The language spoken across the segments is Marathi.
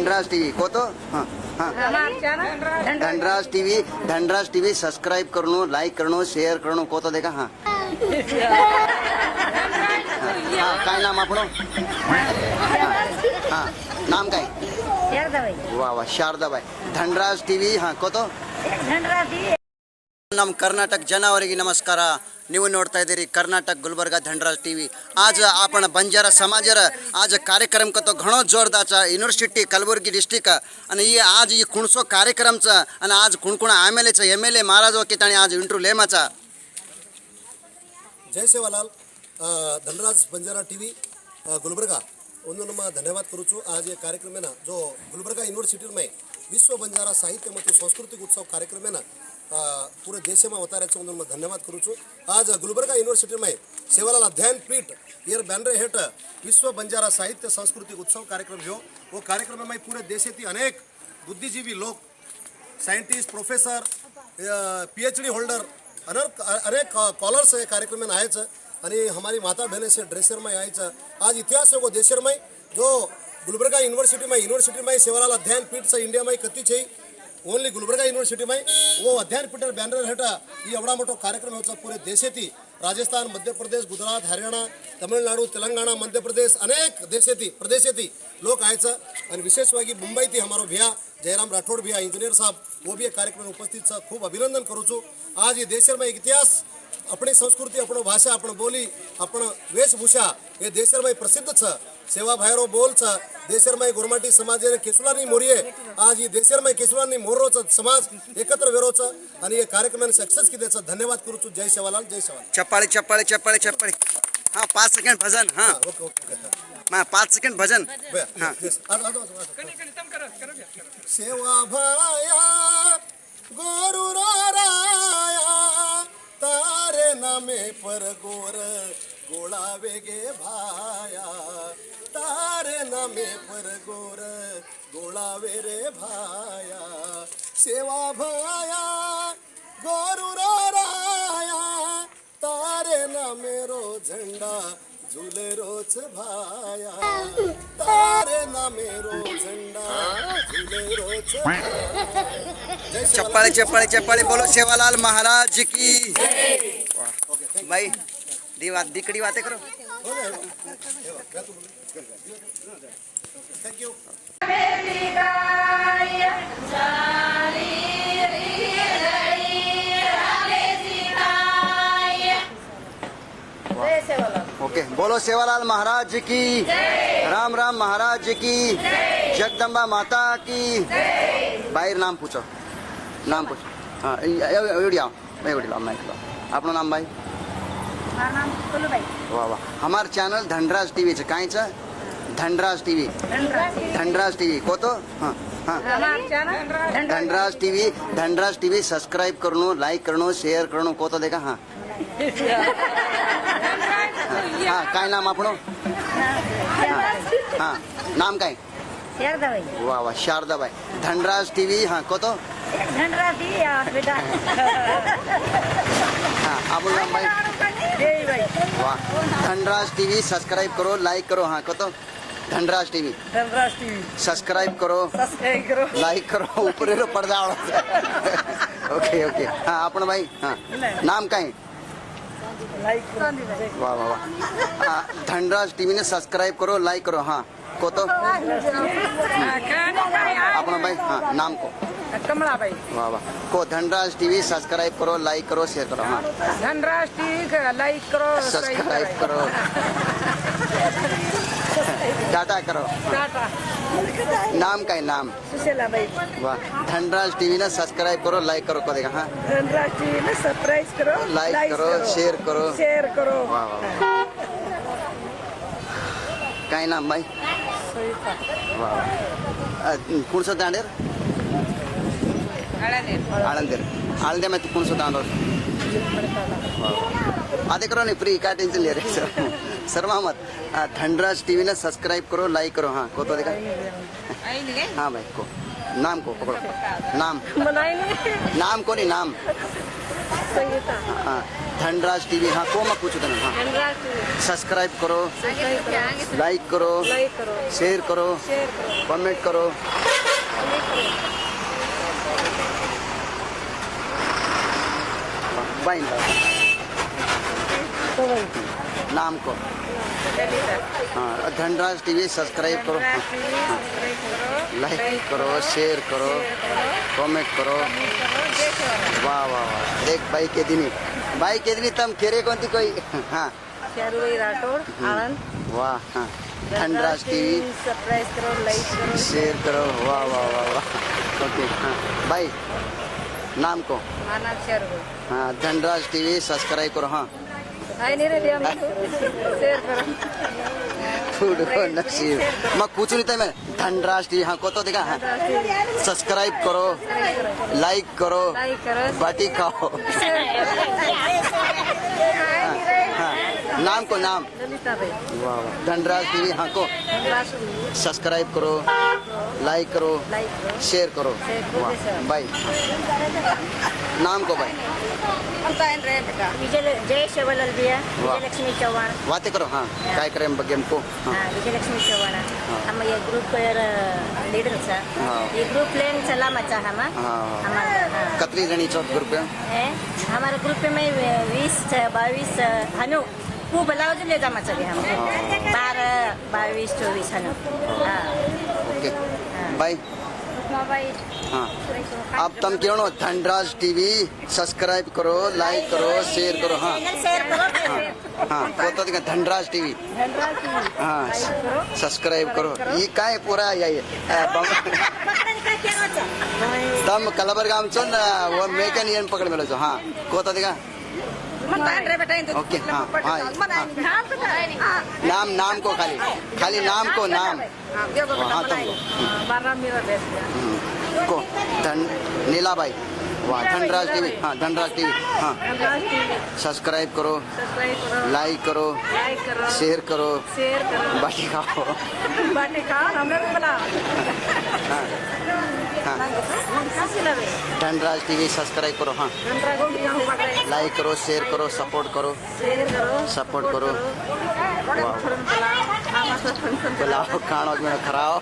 धनराज टीव्ही कोतो हां हां धनराज टीव्ही सबस्क्राइब करनो लाईक करनो शेअर करनो कोतो देखा हां हां काय नाम आपणो हां नाम काय वा वा ಶಾರದಾಬಾಯಿ धनराज टीव्ही ಹಾಂ ಕೋತೋ ನಮ್ಮ ಕರ್ನಾಟಕ ಜನವರಿಗೆ ನಮಸ್ಕಾರ. ನೀವು ನೋಡ್ತಾ ಇದ್ದೀರಿ कर्नाटक गुलबर्गा धनराज टीव्ही. आज आपण बंजारा समाजर आज कार्यक्रम करतो घणो जोरदारचा युनिव्हर्सिटी कलबुर्गी डिस्ट्रिक्ट आणि ही आज ही कुणसो कार्यक्रमचा आणि आज कुणकुण MLA महाराज की ताणी आज इंटरव्यू लेमाचा. जय सेवालाल धनराज बंजारा टीव्ही गुलबर्गा ಒಂದು ನಮ್ಮ ಧನ್ಯವಾದ ಕರುಚು आज ये कार्यक्रम में ना जो गुलबर्गा यूनिवर्सिटी में विश्व बंजारा साहित्य ಮತ್ತು सांस्कृतिक उत्सव कार्यक्रम में ना पूरे देश में होता रहे ಒಂದು धन्यवाद करूँ. आज गुलबर्गा यूनिवर्सिटी में सेवालाल अध्ययन पीठ ईयर बैनर हेठ विश्व बंजारा साहित्य सांस्कृतिक उत्सव कार्यक्रम जो वो कार्यक्रम में पूरे देशातील अनेक बुद्धिजीवी लोग साइंटिस्ट प्रोफेसर PhD होल्डर अनेक कॉलर्स हे कार्यक्रम में आएच आणि हमारी माता बहने से ड्रेसर में आयचं. आज इतिहास है वो देशर में जो गुलबर्गा यूनिवर्सिटी में सेवालाल अध्ययन पीठ से इंडिया में कती छे ओनली गुलबर्गा यूनिवर्सिटी में वो अध्ययन पीठ बैनर हेठा ये एवढा मोठा कार्यक्रम होता पूरे देशाती राजस्थान मध्य प्रदेश गुजरात हरियाणा तमिळनाडू तेलंगाणा मध्य प्रदेश अनेक प्रदेशाती लोग आयचं आणि विशेषವಾಗಿ मुंबईती हमारो भैया जयराम राठौड़ भैया इंजीनियर साहब वो भी कार्यक्रम में उपस्थित छ. खूब अभिनंदन करूँ छू. आज ये देशर में इतिहास अपनी संस्कृति अपन भाषा अपन बोली अपन वेशभूषा ये देशर में प्रसिद्ध छ. सेवा भायरो बोल छ देशर में गोरमाटी समाज केसुलानी मोरिये आज ये देशर में केसुलानी मोरो छ समाज एकत्र वेरो छ आणि ये कार्यक्रम सक्सेस की देचा धन्यवाद करू छु. जय सेवालाल जय सेवालाल. चप्पाळी चप्पाळी चप्पाळी चप्पाळी हां 5 सेकंड भजन हां ओके ओके हां 5 सेकंड भजन हां सेवा भाया गोरु राया तारे नामे पर गोर गोळावे गे भाया तारे नामे पर गोर गोळावे रे भाया सेवा भाया गोरु राया तारे नामे रो झंडा झुले रोच भाया तारे नामे रो झंडा झुले रोच चप्पाळी चप्पाळी चप्पाळी बोलो सेवालाल महाराज की भाई दिकड़ी बातें करो. Thank you. ओके बोलो सेवालाल महाराज की राम राम महाराज की जगदम्बा माता की. बाहर नाम पूछो हाँ एवढी आओ माइक लो आपनो नाम भाई वाह वाह. हमार चॅनल धनराज टीव्ही च काय छ धनराज टीव्ही कोतो हां हां धनराज टीव्ही सबस्क्राइब करनो लाईक करनो शेअर करनो कोतो देखा हां हां काय नाम आपणो हां नाम काय वाह वाह शारदाबाई धनराज टीव्ही हां कोतो हां आपन नाम भाई वाह. धनराज टीव्ही सब्सक्राइब करो लाइक करो हाँ कतो धनराज टीव्ही सब्सक्राइब करो लाइक करो ऊपर पर्दा ओके ओके हाँ आपण भाई हाँ नाम काय वाह वाह वाह हाँ धनराज टीव्ही ने सब्सक्राइब करो लाइक करो हाँ कोतो आपण भाई हाँ नाम को कमला भाई वाह वाह को धनराज टीव्ही सब्सक्राइब करो लाइक करो शेयर करो हाँ धनराज टीवी लाइक करो सब्सक्राइब करो टाटा करो नाम काय नाम सुशीला भाई वाह धनराज टीव्ही ने सब्सक्राइब करो लाइक करो को देखा हाँ धनराज टीवी में सब्सक्राइब करो लाइक करो शेयर करो वाह वाह काय नाम भाई वाह कुणसो दांडेर आळंदे में कौन सा दान आधे करो नहीं फ्री का टेंशन ले रहे सर्व मत. धनराज टीव्ही ने सब्सक्राइब करो लाइक करो हाँ को तो देखा हाँ भाई को नाम को पकड़ो नाम को नहीं नाम हाँ धनराज टीवी हाँ को मैं पूछू हाँ धनराज टीवी सब्सक्राइब करो सब्सक्राइब करो लाइक करो लाइक करो शेयर करो शेयर करो कमेंट करो बाइन तो भाई नाम को ललिता हाँ धनराज टीवी सब्सक्राइब करो धनराज टीवी सब्सक्राइब करो लाइक करो शेयर करो कमेंट करो जय शिवराम वाह वाह वाह देख बाई के दिनी तम खेरे कोणती कोई हाँ शारूबाई राठौड़ आनंद वाह हाँ धनराज टीवी सब्सक्राइब करो लाइक करो शेयर करो वाह वाह वाह वाह ओके हाँ भाई नाम को मानव शारूबाई हाँ धनराज टीवी सब्सक्राइब करो हाँ आई नहीं रही हमको शेयर करो फूड नसीब मैं पूछ रही था मैं धनराज टीवी हाँ को तो देखा हाँ सब्सक्राइब करो लाइक करो लाइक करो बाटी खाओ हाँ नाम को नाम ललिता भाई वाह वाह धनराज टीवी हाँ को धनराज टीवी सब्सक्राइब करो लाइक करो लाइक करो शेयर करो शेयर करो, वाह जैसे। भाई नाम को भाई विजय जय शिवलाल भैया वाह। विजय लक्ष्मी चौहान बातें करो हाँ काय करें बगे हमको हाँ हाँ विजय लक्ष्मी चौहान हम ये ग्रुप लीडर सा हाँ। ये ग्रुप लेन चला मचा हम हाँ। हमारा कतरी जणी चौथ ग्रुप है हमारे ग्रुप में 20-22 हनु वो ब्लाउज ले जा मचा हम 12-22-24 हनु हाँ ओके भाई मोबाइल हाँ अब तुम क्यों नो धनराज टीवी सब्सक्राइब करो लाइक करो शेयर करो हाँ चैनल शेयर करो हाँ को तो देखा धनराज टीवी धनराज टीवी हाँ लाइक करो सब्सक्राइब करो ये काय पूरा यही तम कलबरगाम चो ना वो मेकन येन पकड़ मिलो जो हाँ को तो देखा ओके हाँ हाँ हाँ नाम को खाली नाम को नाम हाँ तुमको बारह मेरा बेस्ट को धन नीलाबाई वाह धनराज टीवी हाँ धनराज टीवी हाँ धनराज टीवी सब्सक्राइब करो सब्सक्राइब करो लाइक करो लाइक करो शेयर करो शेयर करो बाकी खाओ बाटे का हमने को बना हाँ हाँ धनराज टीवी सब्सक्राइब करो हाँ धनराज टीवी हम पकड़े लाइक करो शेयर करो सपोर्ट करो शेयर करो सपोर्ट करो फंक्शन बुलाओ खाणो पीणो खराओ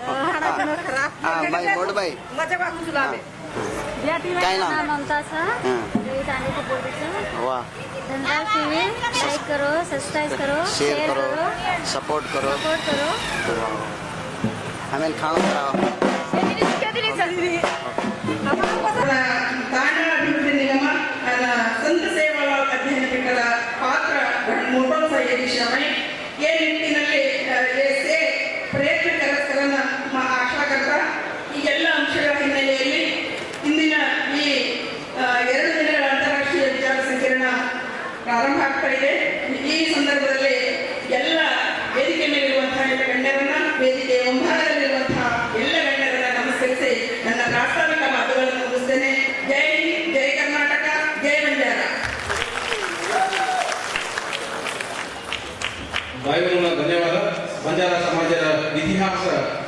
हाँ भाई मोट भाई मजा का कुछ लावे काय नाम ममता सा हाँ जाने को बोल रही वाह धनराज टीवी लाइक करो सब्सक्राइब करो शेयर करो सपोर्ट करो सपोर्ट करो हमें खाणो खराओ ತಾಂಡಾ ಅಭಿವೃದ್ಧಿ ನಿಗಮ ಸಂತ ಸೇವಾಲಾಲ್ ಅಧ್ಯಯನ ಪೀಠದ ಪಾತ್ರ मोठा सा ये विषय है ये ನಿಟ್ಟಿನಲ್ಲಿ से ಪ್ರಯತ್ನ ಕರಸ್ಕರನ್ನ ಆಶಾ करता ಈ ಎಲ್ಲ ಅಂಶಗಳ ಹಿನ್ನೆಲೆಯಲ್ಲಿ ಇಂದಿನ ಈ 2 ದಿನಗಳ ಅಂತಾರಾಷ್ಟ್ರೀಯ ವಿಚಾರ ಸಂಕಿರಣ ಪ್ರಾರಂಭ ಆಗ್ತಾ ಇದೆ ಈ ಸಂದರ್ಭದಲ್ಲಿ ಎಲ್ಲ ವೇದಿಕೆ ಮೇಲಿರುವಂತಹ ಎಲ್ಲ ಗಣ್ಯರನ್ನ ವೇದಿಕೆಯ ಮುಂಭಾಗದಲ್ಲಿರುವಂತಹ ಎಲ್ಲ ಗಣ್ಯರನ್ನ ನಮಸ್ಕರಿಸಿ ನನ್ನ ಪ್ರಾಸ್ತಾವಿಕ ಮಾತುಗಳನ್ನು ಮುಗಿಸ್ತೇನೆ ಜೈ ಹಿಂದ್, ಜೈ ಕರ್ನಾಟಕ, ಜೈ ಬಂಜಾರ. ಬಾಯಿಗಳ ಧನ್ಯವಾದ ಬಂಜಾರ ಸಮಾಜದ ಇತಿಹಾಸ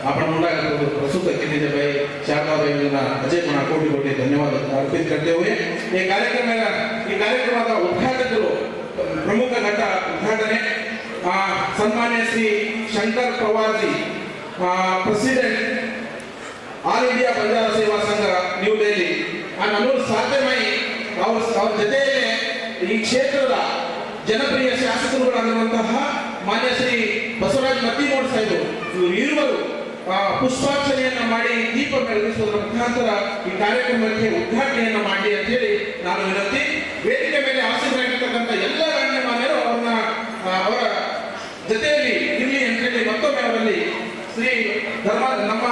आपण मुंडा प्रस्तुत केलेले भाई शारदाबाई यांना अजय म्हणा कोटी कोटी धन्यवाद अर्पित करते हुए ये कार्यक्रमाचा उद्घाटकರು प्रमुख नट उद्घाटने सन्मान्य Shri Shankar Pawar ji president all India Banjara ಸೇವಾ ಸಂಘ ನ್ಯೂ ಡೆಲ್ಲಿ ನಾನು ಸಾಧ್ಯಮೈ ಅವ್ರ ಜೊತೆಯಲ್ಲೇ ಈ ಕ್ಷೇತ್ರದ ಜನಪ್ರಿಯ ಶಾಸಕರುಗಳಾಗಿರುವಂತಹ ಮಾನ್ಯ ಶ್ರೀ ಬಸವರಾಜ ಮತ್ತಿಮೂಡ್ ಸಾಹೇಬರು ಇರುವರು ಪುಷ್ಪಾರ್ಚನೆಯನ್ನ ಮಾಡಿ ದೀಪ ಬೆಳಗಿಸುವುದರ ಮುಖಾಂತರ ಈ ಕಾರ್ಯಕ್ರಮಕ್ಕೆ ಉದ್ಘಾಟನೆಯನ್ನ ಮಾಡಿ ಅಂತ ಹೇಳಿ ನಾನು ವಿನಂತಿ ವೇದಿಕೆ ಮೇಲೆ ಆಸೀನರಾಗಿರ್ತಕ್ಕಂಥ ಎಲ್ಲ ಗಣ್ಯಮಾನ್ಯರು ಅವರ ಜೊತೆಯಲ್ಲಿ ಇರಲಿ ಅಂತ ಹೇಳಿ ಮತ್ತೊಮ್ಮೆ ಅವರಲ್ಲಿ ಶ್ರೀ ನಮ್ಮ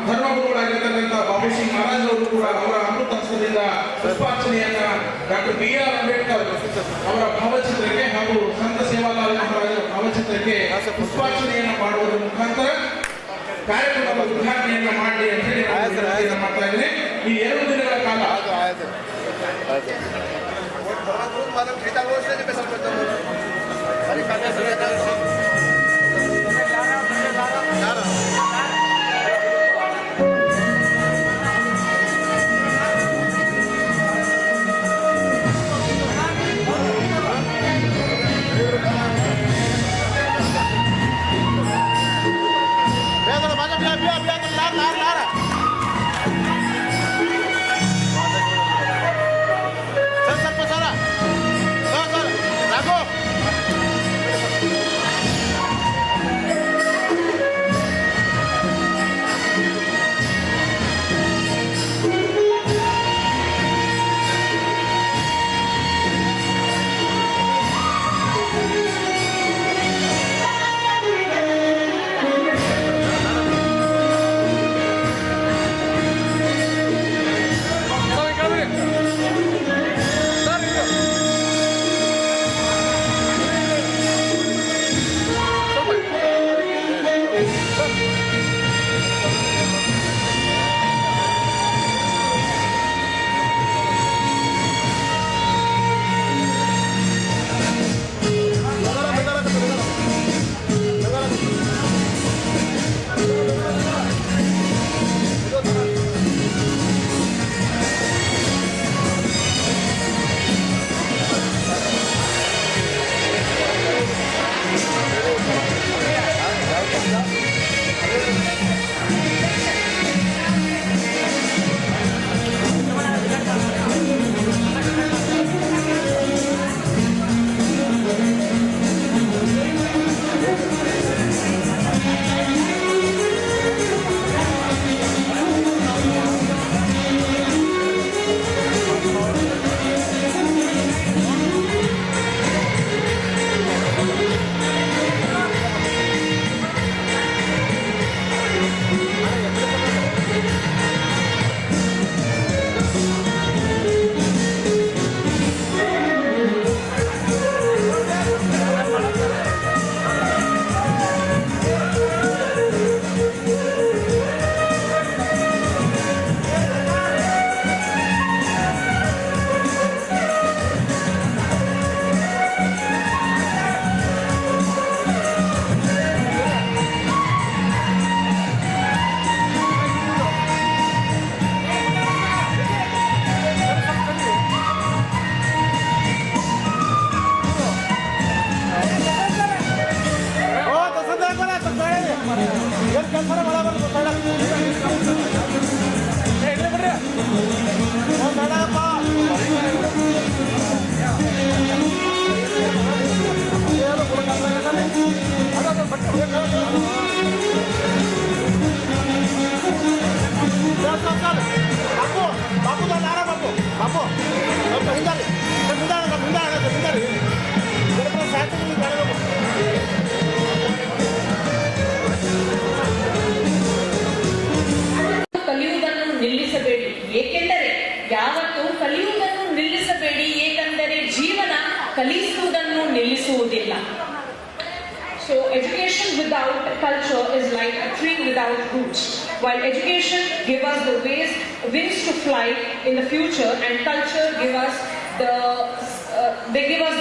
ಧರ್ಮಗುರುಗಳಾಗಿರ್ತಕ್ಕಂಥ ಬಾಬು ಸಿಂಗ್ ಮಹಾರಾಜ್ ಅವರು ಕೂಡ ಅವರ ಅಮೃತ ಹಸ್ತದಿಂದ ಪುಷ್ಪಾರ್ಚನೆಯನ್ನ ಡಾಕ್ಟರ್ BR ಅಂಬೇಡ್ಕರ್ ಅವರ ಭಾವಚಿತ್ರಕ್ಕೆ ಹಾಗೂ ಸಂತ ಸೇವಾಲಾಲ್ ಮಹಾರಾಜರ ಭಾವಚಿತ್ರಕ್ಕೆ ಪುಷ್ಪಾರ್ಚನೆಯನ್ನ ಮಾಡುವುದರ ಮುಖಾಂತರ ಕಾರ್ಯಕ್ರಮದ ಉದ್ಘಾಟನೆಯನ್ನ ಮಾಡಿ ಅಂತ ಹೇಳಿ ನಾನು ಮಾಡ್ತಾ ಇದ್ದೇನೆ ಈ 2 ದಿನಗಳ ಕಾಲ ಕಲಿಯುವುದನ್ನು ನಿಲ್ಲಿಸಬೇಡಿ, ಏಕೆಂದರೆ ಯಾವತ್ತೂ ಕಲಿಯುವುದನ್ನು ನಿಲ್ಲಿಸಬೇಡಿ, ಏಕೆಂದರೆ ಜೀವನ ಕಲಿಸುವುದನ್ನು ನಿಲ್ಲಿಸುವುದಿಲ್ಲ. So education without culture is like a tree without roots. While education gives us the wings to fly in the future, and culture give us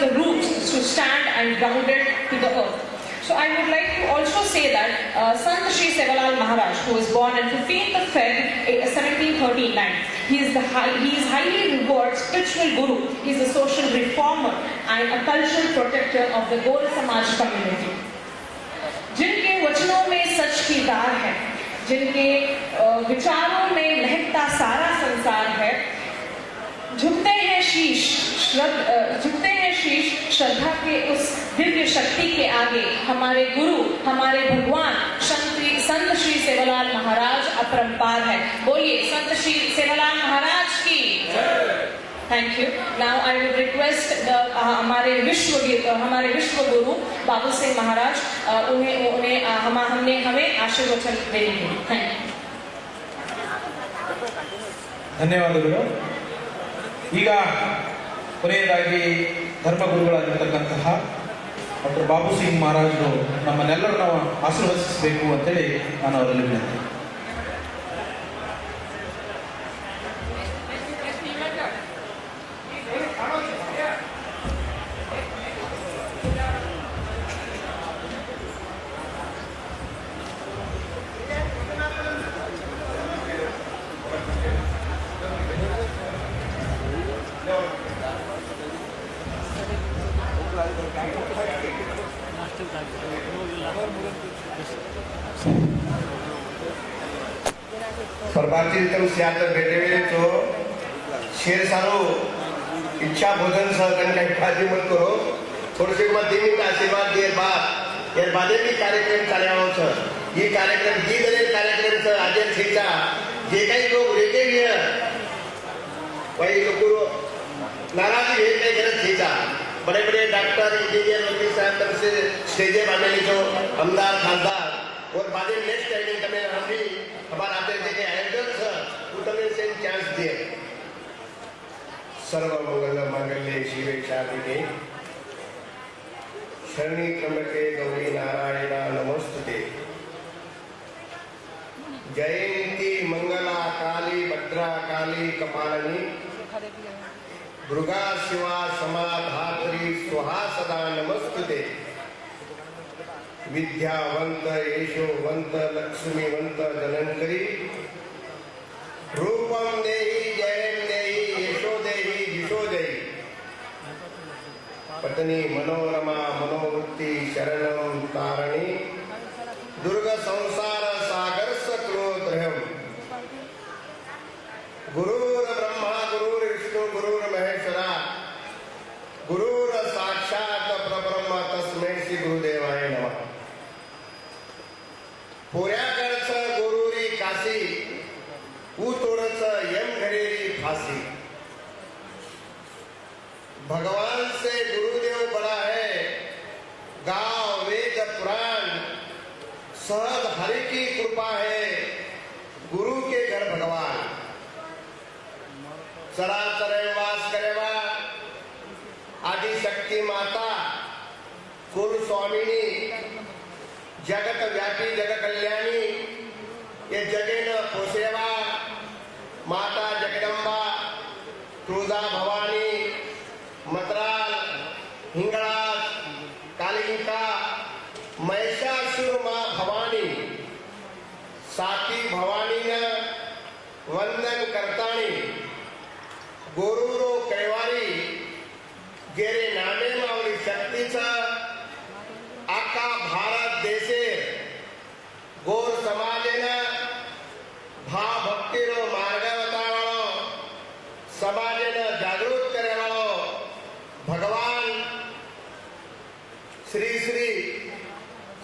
the roots to stand and grounded to the earth. So I would like to also say that Sant Shri Sevalal Maharaj, who was born on 15th of Feb 1739, he is highly revered spiritual guru. He is a social reformer and a cultural protector of the Gora Samaj community. जिनके वचनों में सच की धार है, जिनके विचारों में महकता सारा संसार है, झुकते हैं शीश श्रद्धा के उस दिव्य शक्ति के आगे हमारे गुरु, हमारे भगवान संत श्री सेवालाल महाराज अपरंपार है. बोलिए संत श्री सेवालाल महाराज की. Thank you. Now I will request हमारे विश्व गुरु बाबू सिंह महाराज हमें आशीर्वचन देंगे. Thank you. ಧನ್ಯವಾದಗಳು. ಈಗ ಕೊನೆಯದಾಗಿ ಧರ್ಮಗುರುಗಳಾಗಿರ್ತಕ್ಕಂತಹ ಡಾಕ್ಟರ್ ಬಾಬು ಸಿಂಗ್ ಮಹಾರಾಜರು ನಮ್ಮನ್ನೆಲ್ಲರನ್ನು ಆಶೀರ್ವದಿಸಬೇಕು ಅಂತೇಳಿ ನಾನು ಅವರಲ್ಲಿ ವಿನಂತಿ. सरबारची रितम सियात भेटेवे तो शेर सारो इच्छा भोजन सह काही फाजी मत करो थोड़े से बाद 2 मिनट आशीर्वाद देर बाद यार बादे भी कार्यक्रम चालू छ ये कार्यक्रम दी दरे कार्यक्रम छ आज छेचा जे काही लोग रेगे लिए वही लोग नाराजी है काही गरज छेचा बड़े बड़े डॉक्टर इंजीनियर वकील साहब तरफ से स्टेजे बांधने जो आमदार खासदार और बाद में नेक्स्ट टाइमिंग तमें हम भी हमारा आते थे कि आयोजन छ उतने से चांस दिए सर्व मंगल मांगल्ये शिवे शांतिके शरणी त्र्यंबके गौरी नारायणा नमोस्तुते जयंती मंगला काली भद्रा काली कपालिनी दुर्गा शिवा समा धात्री स्वाहा सदा नमस्तुते विद्यावंत यशोवंत लक्ष्मीवंत जनंकरी रूपम देहि जयं देहि यशो देहि दिशो देहि पत्नी मनोरमा मनोवृत्ति शरणं तारणी दुर्ग संसार सागर सक्रोत्रयम् गुरुर ब्रह्मा गुरुर विष्णु गुरुर महेश्वरा गुरुर साक्षात परब्रह्म तस्मै श्री गुरुदेवाय नमः पोऱ्याकडच गुरुरी काशी उतोडच यम घरेरी फांसी भगवान से गुरुदेव बड़ा है गांव वेद पुराण सहज हरि की कृपा है गुरु के घर भगवान चराचर वास करेवा आदि शक्ति माता कुल स्वामिनी जगत व्यापी जग कल्याणी ये जगेन पोसेवा माता जगदंबा तुळजा भवानी मतराल हिंगळाज कालिंका महिषासुर मां भवानी साती भवानीनं वंदन करताणी गोरुरो कैवारी गेरे नामे मावली शक्तीचा आका भारत देशे गोर समाजेनं भा भक्तीरो मार्ग बतावाळो समाजेनं जागृत करेवाळो भगवान श्री श्री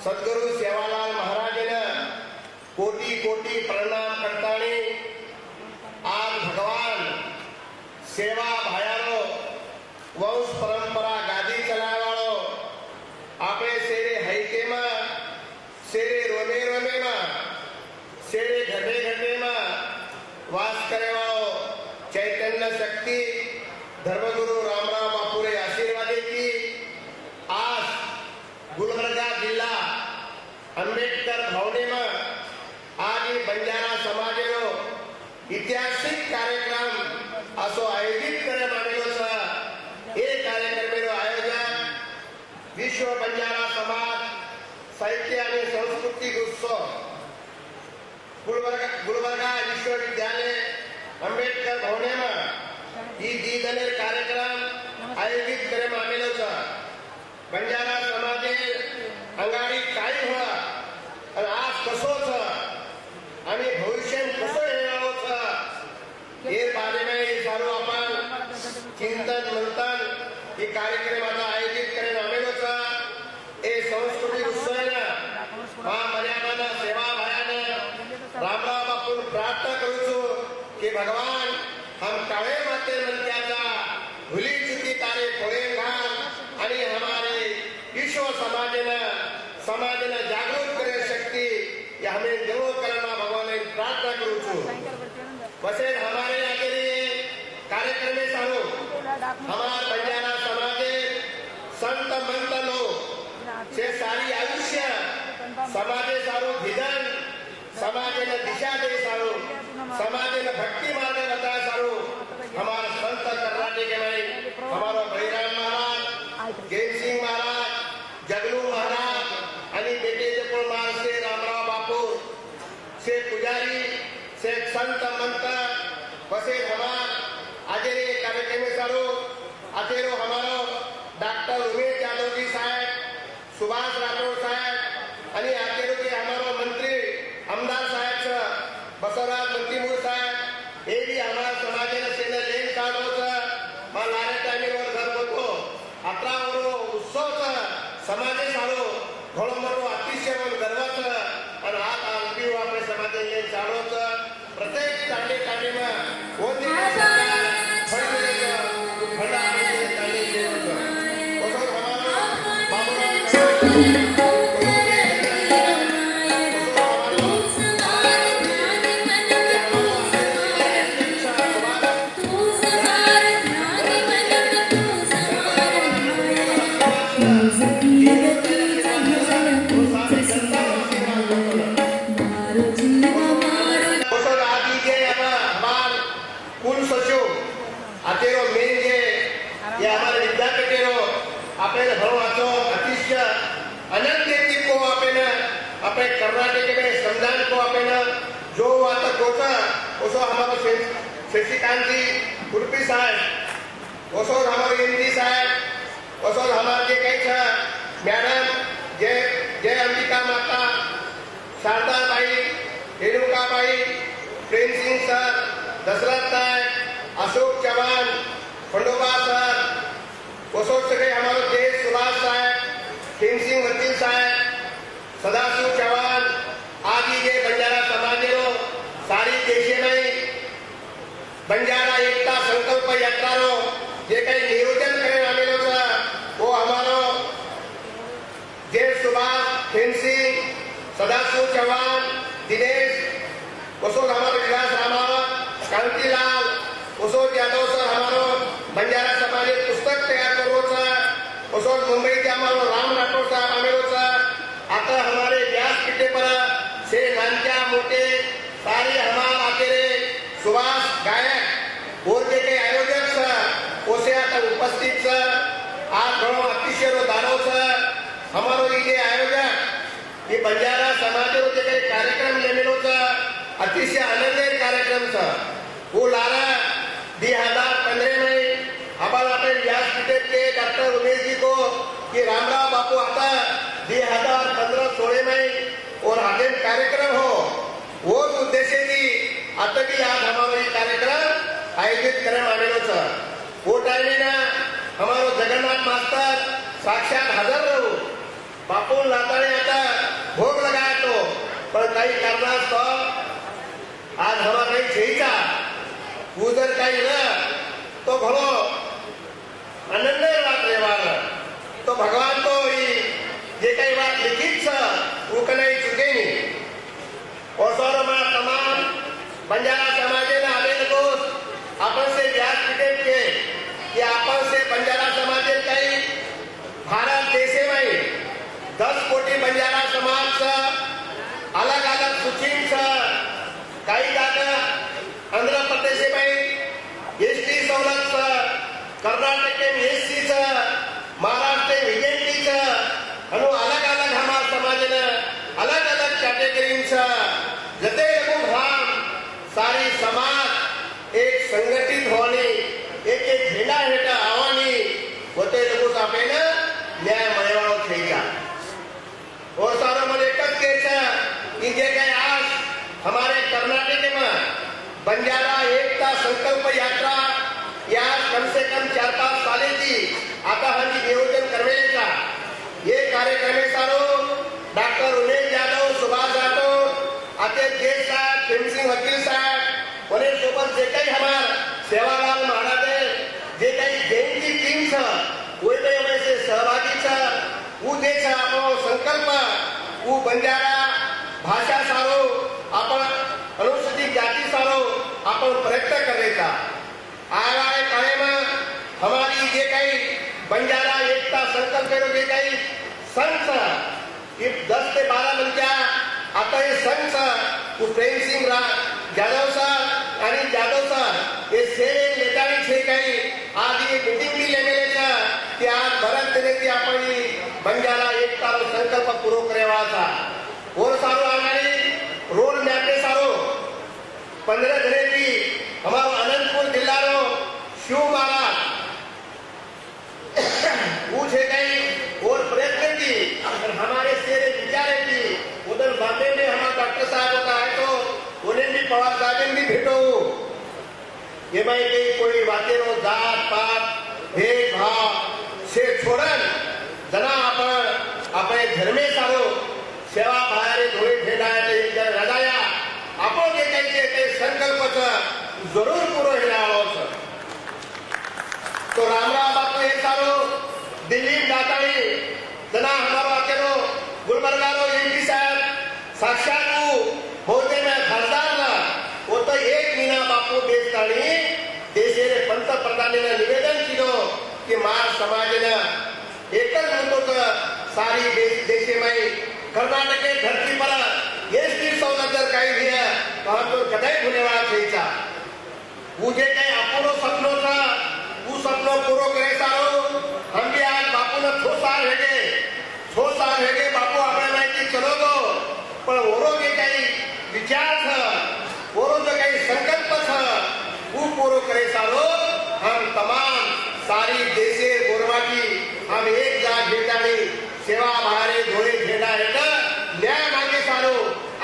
सद्गुरु सेवालाल महाराजेनं कोटी कोटी प्रणाम करताणी आज भगवान सेवा भायारो वंश परंपरा गादी चलावाळो आपे सेरे हैकेमा सेरे रोमे रोमेमा सेरे घटे घटेमा वास करेवाळो चैतन्य शक्ती धर्मगुरु रामराव बापुरे आशीर्वादे की आज गुलबर्गा जिल्हा अंबेडकर भवनेमा आज बंजारा समाजेनो ऐतिहासिक कार्यक्रम असो आयोजित करण्यात आलेलो छ हे कार्यक्रमेरो आयोजन विश्व बंजारा समाज साहित्य आणि सांस्कृतिक उत्सव गुलबर्गा विश्वविद्यालय अंबेडकर भवनेमा ही दीदनेर कार्यक्रम आयोजित करण्यात आलेलो छ बंजारा समाजे अंगाडी काय हुआ आणि आज कसो छ आणि भविष्य कसो येणार छ हे बारे में सारो आपण चिंतन मंथन ही कार्यक्रम आता आयोजित करण्यात आलेलो छ हे सांस्कृतिक उत्सव मर्यादा सेवा भायाने रामराव बापू प्रार्थना करूचो कि भगवान हम काळे माते मनक्याचा भूली चुकी तारे फोड़ें घाल आणि हमारे विश्व समाजेनं जागृत करे शक्ति या हमें जरूर करना भगवान ने प्रार्थना करूचो वैसे हमारे आगे कार्यक्रम में सारो हमार बंजारा समाजे संत मंत लोग से सारी आयुष्य समाजे सारो विधान समाजेने दिशा दे सारो समाजेने भक्ति मार्ग बता सारो हमारा संत कर्नाटक के में हमारा भैराम महाराज गेम सिंह महाराज जगलू महाराज आणि बेटे जपळ महाराज से रामराव बापू से पुजारी से संत मंत वसे हमार आजेरे कार्यक्रम में सारो आतेरो हमारो डॉक्टर उमेश यादव जी साहब सुभाष राठौर साहब आणि आतेरो के हमारो मंत्री आमदार साहब बसवराज मंत्रीमूळ साहेब हे बी आम्हाला समाजाने सेना लेन काढवचं मग लारे टायमिंगवर घर होतो 11 उत्सवचं समाजे सारो घोडो मोठो अतिशय गर्वाचं आणि आज अगदी आपले समाजाने लेन काढवचं प्रत्येक चांगली काढणीनं कोणती कुल सचिव आतेरो मेन जे ये हमारे विद्यापीठेरो आपने भरो आतो अतिशय अनंत व्यक्ति को आपने अपने कर्नाटक में संविधान को आपने जो आता कोचा उसो हमारे शशिकांत जी कुर्पी साहब उसो हमारे हिंदी साहब उसो हमारे जे कई था मैडम जय अंबिका माता शारदा बाई रेणुका बाई प्रेम सिंह सर दशरथ नायक अशोक चौहान खंडोबा सर वसोट सगळे हमारे देश सुभाष साहब भीम सिंह वकील साहब सदाशिव चौहान आदि जे बंजारा समाजेरो सारी देशे में बंजारा एकता संकल्प यात्रा रो जे काही नियोजन करे आलेलो था वो हमारो देश सुभाष भीम सिंह सदाशिव चौहान दिनेश वसोट हमारे विलास रामावत कांतीलाल उसोट यादव सर हमारो बंजारा समाज पुस्तक तैयार करो सर उसोट मुंबई के हमारो राम राठौर साहब आमेरो सर आता हमारे व्यासपीठे पर से नानक्या मोटे सारी हमार आतेरे सुभाष गायक और के आयोजक सर उसे आता उपस्थित सर आज घणो अतिशय दारो सर हमारो ये आयोजक ये बंजारा समाज जे काही कार्यक्रम लेमेलो सर अतिशय आनंददायक कार्यक्रम सर वो लारा 2015 में हमारे अपने व्यासपीठ के डॉक्टर उमेश जी को कि रामराव बापू आता 2015-16 में और आगे कार्यक्रम हो वो उद्देश्य की आता भी आज हमारा ये कार्यक्रम आयोजित करने वाले सर वो टाइम ना हमारो जगन्नाथ मास्टर साक्षात हजर रहो बापू लाताने आता भोग लगाया तो पर कई करना तो आज हमारा नहीं चाहिए उधर काही ना तो घणो आनंद रात रेवार तो भगवान तो ये काही बात लिखित छ वो कहीं चुके नहीं और सारो में तमाम बंजारा समाजे ना आवे को अपन से व्यास पीटे के कि अपन से बंजारा समाजे कई भारत देशे में 10 कोटी बंजारा समाज छ अलग अलग सूची छ काही जागा आंध्र प्रदेश में एसटी सवलत कर्नाटक में एससी महाराष्ट्र में विजेटी अलग अलग हमारे समाज ने अलग अलग कैटेगरी जते हम सारी समाज एक संगठित होने एक झेंडा हेठा आवानी होते लोग आपे न्याय मळेवाळो થઈ जा और सारा मन एक कि जे कई आज हमारे कर्नाटक में बंजारा एकता संकल्प यात्रा या कम से कम 4-5 साले की आता हल्ली नियोजन करवेले का ये कार्यक्रम सारो डॉक्टर उमेश यादव सुभाष यादव आते देश साहब भीम सिंह वकील साहब और सोबत जे काही हमार सेवालाल महाराज जे काही जयंती टीम छ वो वैसे सहभागी छ वो देश आपो संकल्प वो बंजारा भाषा सारो आपण अनुसूचित जाति सारो अपन प्रयत्न करेगा आगामी काले में हमारी ये कई बंजारा एकता संकल्प करो ये कई संघ 10 से 12 बंजा आता ये संघ प्रेम सिंह जाधव सर आणि जाधव सर ये सेवे नेतानी छे कई आज ये मीटिंग भी लेने लेता कि आज भरत देने की आपण बंजारा एकता रो संकल्प पूरो करेवा था और सारो आगामी रोड मैप पे सारो 15 जने की हमारा अनंतपुर जिला रो शिव महाराज पूछे गई और प्रयत्न की हमारे से विचारे की उधर बॉम्बे में हमारा डॉक्टर साहब होता है तो उन्हें भी पढ़ा बाबा साहेब भी भेटो ये भाई के कोई बातें नो जात पात भेदभाव से छोड़न जना आपण अपने धर्मे सारो सेवा बाहेर धोळे भेटायचे रजाया आपण जे काही ते संकल्पच जरूर पूरो हेलावो तो रामराव बापू हे सारो दिलीप दाताणी जना हमारो अकेलो गुलबर्गारो एमपी साहब साक्षात होते में खासदार ना वो तो एक महीना बापू देशताणी देशे पंतप्रधान निवेदन किलो की मार समाजना एकच मुद्दो सारी देशे में कर्नाटक के धरती पर एसटी सौलत काही भी है तो हम तो कदाई भूलेवाला छेचा मुझे कहीं अपूरो सपनों था वो सपनों पूरो करे सारो हम भी आज बापू ने 6 साल है गए बापू अपने माहिती चलो दो पर ओरो के काही विचार था ओरो जो काही संकल्प था वो पूरो करे सारो हम तमाम सारी देशे गोरवाटी हम एक जाग भेटाड़ी सेवा बाहरे धोळे भेटा हेठ न्याय मागे सारो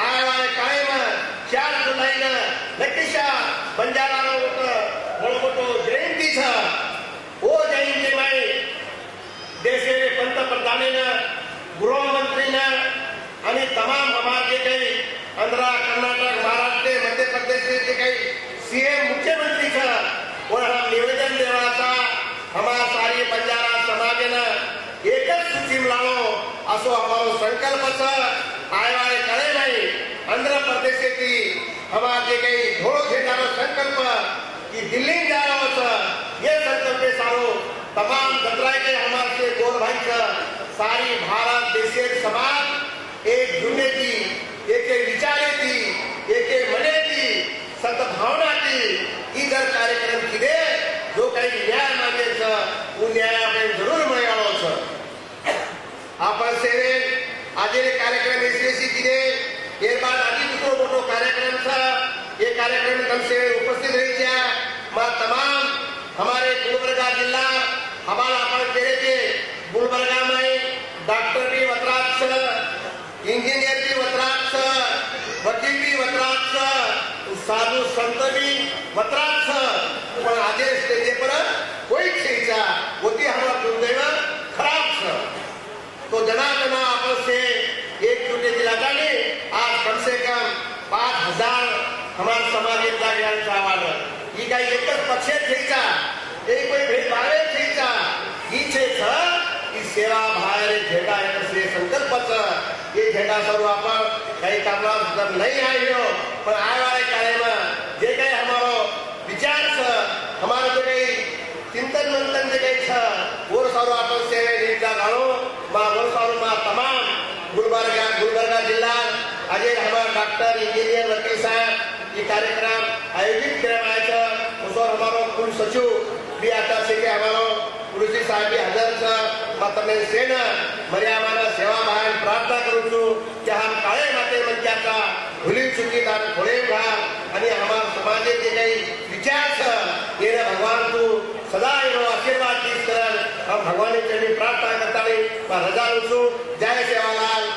आय वाय कायम 4 जुलाई नक्कीशा बंजारा मोठो जयंती था वो जयंती में देशे पंतप्रधान गृहमंत्री आणि तमाम हमारे काही आंध्रा कर्नाटक महाराष्ट्र मध्य प्रदेश के काही सीएम मुख्यमंत्री था और हम निवेदन देवाचा हमारा सारी बंजारा समाज ने एकच सूची में लावो असो हमारो संकल्प था आय वाय करे नहीं आंध्र प्रदेश की हमारे काही धोळो घेणारो संकल्प की दिल्ली जा रहा था ये संकल्प सारो तमाम दतराय के हमारे गोर भाई का सारी भारत देश समाज एक जुड़ने की एक विचारे थी एक मने थी सद्भावना थी इधर कार्यक्रम की दे जो काही न्याय मागे वो न्याय आपण जरूर मिळालो आपण सेवे आज कार्यक्रम यशस्वी किए ये बाद आदि दूसरो मोटो कार्यक्रम था ये कार्यक्रम कम से उपस्थित रही था मां तमाम हमारे गुलबर्गा जिला हमारा अपन तेरे के गुलबर्गा में डॉक्टर भी वतराज इंजीनियर भी वतराज वकील भी वतराज साधु संत भी वतराज पण आज स्टेज पर कोई चीजा होती हमारा दुर्दैव खराब तो जना आपस से एक जुटे जिला ने आज कम से कम 5000 हमारे समाज ये काही एकच पक्ष थीचा एक कोई भेदभावे थीचा ईचे छ की सेवा बाहेर झेडा से संकल्पच ये झेडा सर्व आपण काही कामना जर नहीं आयो पण आय वाले कार्यक्रम जे काही हमारो विचार छ हमारो जो काही चिंतन मंथन जे काही छ वो सर्व आपण सेवे नीचा गालो मा वो सर्व मा तमाम गुलबर्गा जिला आज हमारा डॉक्टर इंजीनियर वकील साहब ये कार्यक्रम आयोजित करवाया उसर हमारो कुल सचिव भी आता से के हमारो पुलिस साहब भी हाजर था मतने सेना मर्यादा सेवा भान प्रार्थना करू छु कि हम काळे माते मंत्याचा भुली चुकी दान थोडे घा आणि हमार समाज जे काही विचार छ ये भगवान तू सदा एनो आशीर्वाद दीस कर हम भगवान चरणी प्रार्थना करताली रजा छु जय सेवालाल